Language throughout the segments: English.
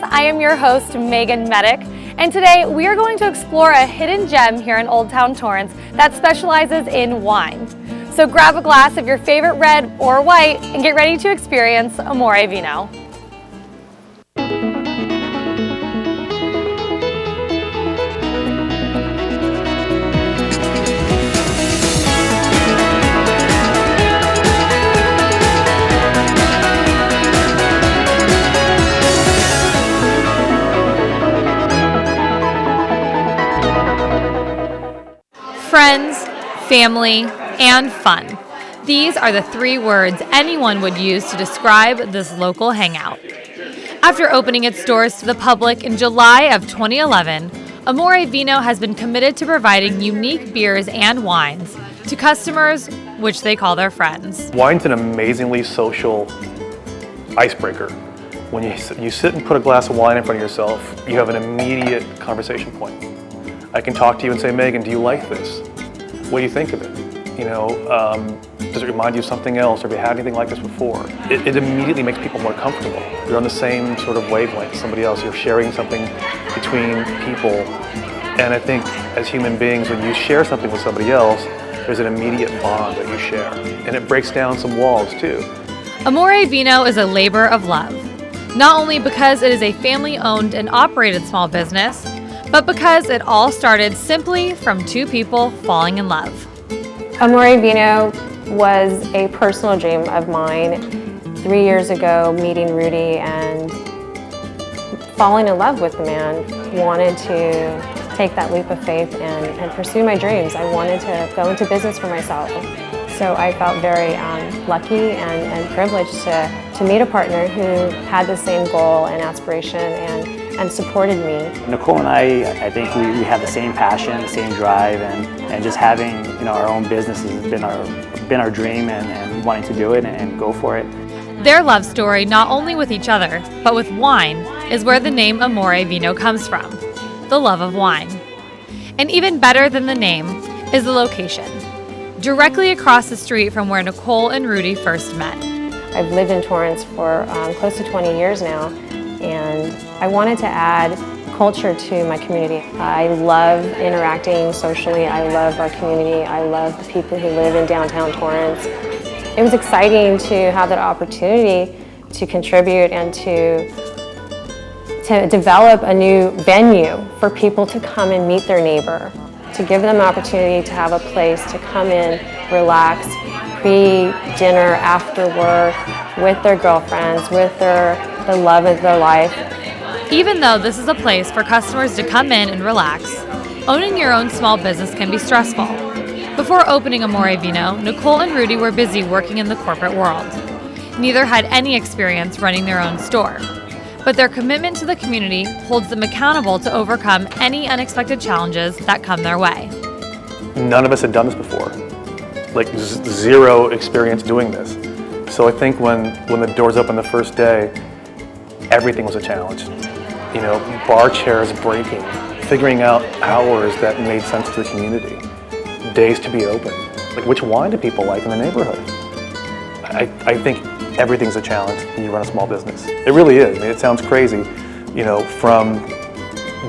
I am your host, Meagan Medick, and today we are going to explore a hidden gem here in Old Town Torrance that specializes in wine. So grab a glass of your favorite red or white and get ready to experience Amore Vino. Friends, family, and fun. These are the three words anyone would use to describe this local hangout. After opening its doors to the public in July of 2011, Amore Vino has been committed to providing unique beers and wines to customers, which they call their friends. Wine's an amazingly social icebreaker. When you sit and put a glass of wine in front of yourself, you have an immediate conversation point. I can talk to you and say, Meagan, do you like this? What do you think of it? You know, does it remind you of something else? Have you had anything like this before? It immediately makes people more comfortable. You're on the same sort of wavelength as somebody else. You're sharing something between people. And I think as human beings, when you share something with somebody else, there's an immediate bond that you share. And it breaks down some walls too. Amore Vino is a labor of love, not only because it is a family-owned and operated small business, but because it all started simply from two people falling in love. Amore Vino was a personal dream of mine. 3 years ago, meeting Rudy and falling in love with the man, wanted to take that leap of faith and pursue my dreams. I wanted to go into business for myself. So I felt very lucky and privileged to meet a partner who had the same goal and aspiration and supported me. Nichole and I think we have the same passion, the same drive, and just having our own business has been our dream and wanting to do it and go for it. Their love story, not only with each other, but with wine, is where the name Amore Vino comes from, the love of wine. And even better than the name is the location, directly across the street from where Nichole and Rudy first met. I've lived in Torrance for close to 20 years now, and I wanted to add culture to my community. I love interacting socially. I love our community. I love the people who live in downtown Torrance. It was exciting to have that opportunity to contribute and to develop a new venue for people to come and meet their neighbor, to give them an opportunity to have a place to come in, relax, pre-dinner, after work, with their girlfriends, with the love of their life. Even though this is a place for customers to come in and relax, owning your own small business can be stressful. Before opening Amore Vino, Nichole and Rudy were busy working in the corporate world. Neither had any experience running their own store, but their commitment to the community holds them accountable to overcome any unexpected challenges that come their way. None of us had done this before, like zero experience doing this. So I think when the doors opened the first day, everything was a challenge. Bar chairs breaking, figuring out hours that made sense to the community, days to be open. Like, which wine do people like in the neighborhood? I think everything's a challenge when you run a small business. It really is. It sounds crazy, from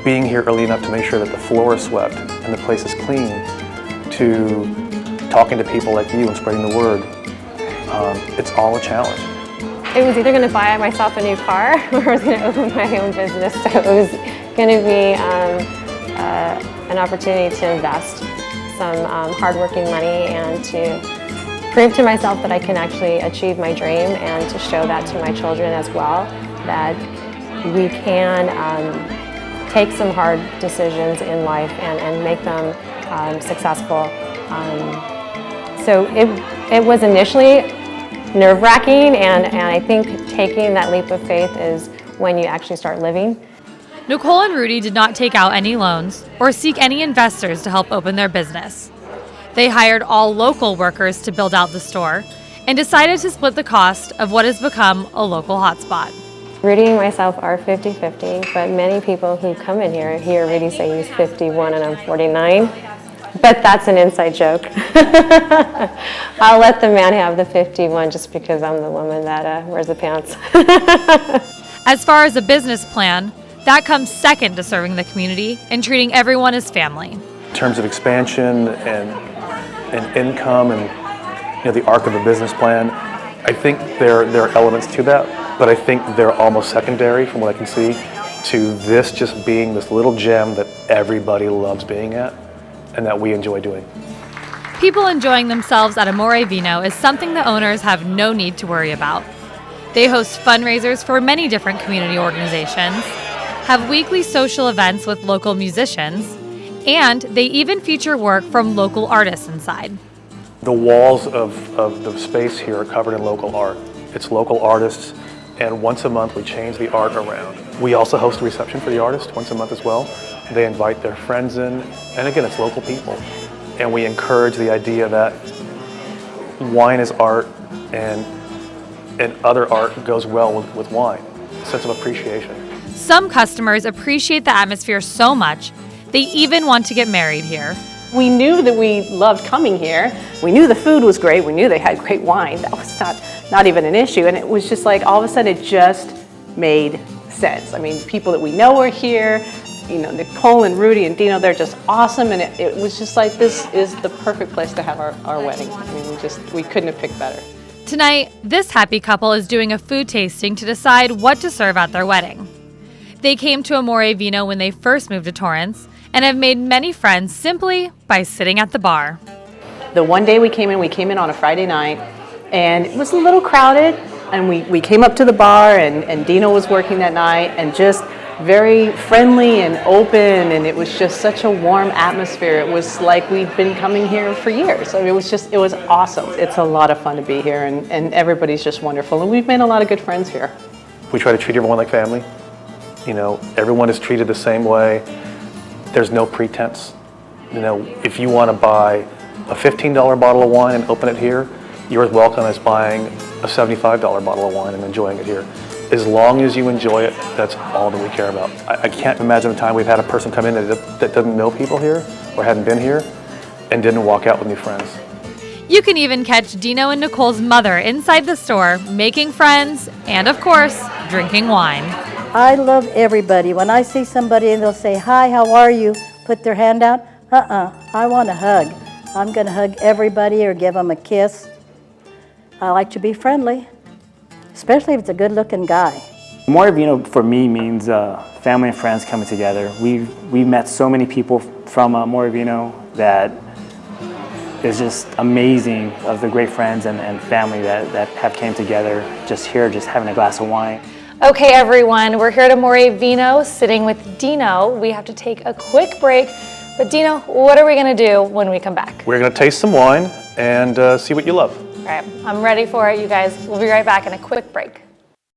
being here early enough to make sure that the floor is swept and the place is clean, to talking to people like you and spreading the word. It's all a challenge. It was either going to buy myself a new car or I was going to open my own business. So it was going to be an opportunity to invest some hardworking money and to prove to myself that I can actually achieve my dream, and to show that to my children as well, that we can take some hard decisions in life and make them successful. So it was initially nerve-wracking, and I think taking that leap of faith is when you actually start living. Nichole and Rudy did not take out any loans or seek any investors to help open their business. They hired all local workers to build out the store and decided to split the cost of what has become a local hotspot. Rudy and myself are 50-50, but many people who come in here hear Rudy say he's 51 and I'm 49. But that's an inside joke. I'll let the man have the 51 just because I'm the woman that wears the pants. As far as a business plan, that comes second to serving the community and treating everyone as family. In terms of expansion and income and the arc of a business plan, I think there are elements to that, but I think they're almost secondary from what I can see to this just being this little gem that everybody loves being at and that we enjoy doing. People enjoying themselves at Amore Vino is something the owners have no need to worry about. They host fundraisers for many different community organizations, have weekly social events with local musicians, and they even feature work from local artists inside. The walls of the space here are covered in local art. It's local artists, and once a month we change the art around. We also host a reception for the artists once a month as well. They invite their friends in, and again, it's local people. And we encourage the idea that wine is art, and other art goes well with wine. A sense of appreciation. Some customers appreciate the atmosphere so much, they even want to get married here. We knew that we loved coming here. We knew the food was great. We knew they had great wine. That was not even an issue. And it was just like, all of a sudden, it just made sense. I mean, people that we know are here. You know, Nichole and Rudy and Dino, they're just awesome. And it was just like, this is the perfect place to have our wedding. I mean, we couldn't have picked better. Tonight, this happy couple is doing a food tasting to decide what to serve at their wedding. They came to Amore Vino when they first moved to Torrance and have made many friends simply by sitting at the bar. The one day we came in on a Friday night, and it was a little crowded, and we came up to the bar, and Dino was working that night, and just very friendly and open, and it was just such a warm atmosphere. It was like we'd been coming here for years. I mean, it was awesome. It's a lot of fun to be here, and everybody's just wonderful, and we've made a lot of good friends here. We try to treat everyone like family. You know, everyone is treated the same way. There's no pretense. You know, if you want to buy a $15 bottle of wine and open it here, you're as welcome as buying a $75 bottle of wine and enjoying it here. As long as you enjoy it, that's all that we care about. I can't imagine a time we've had a person come in that doesn't know people here or hadn't been here and didn't walk out with new friends. You can even catch Dino and Nichole's mother inside the store making friends and, of course, drinking wine. I love everybody. When I see somebody and they'll say, "Hi, how are you?" Put their hand out. I want a hug. I'm going to hug everybody or give them a kiss. I like to be friendly, especially if it's a good-looking guy. Amore Vino for me means family and friends coming together. We've met so many people from Amore Vino that is just amazing, of the great friends and family that have came together just here, just having a glass of wine. Okay, everyone, we're here at Amore Vino sitting with Dino. We have to take a quick break. But Dino, what are we going to do when we come back? We're going to taste some wine and see what you love. All right, I'm ready for it, you guys. We'll be right back in a quick break.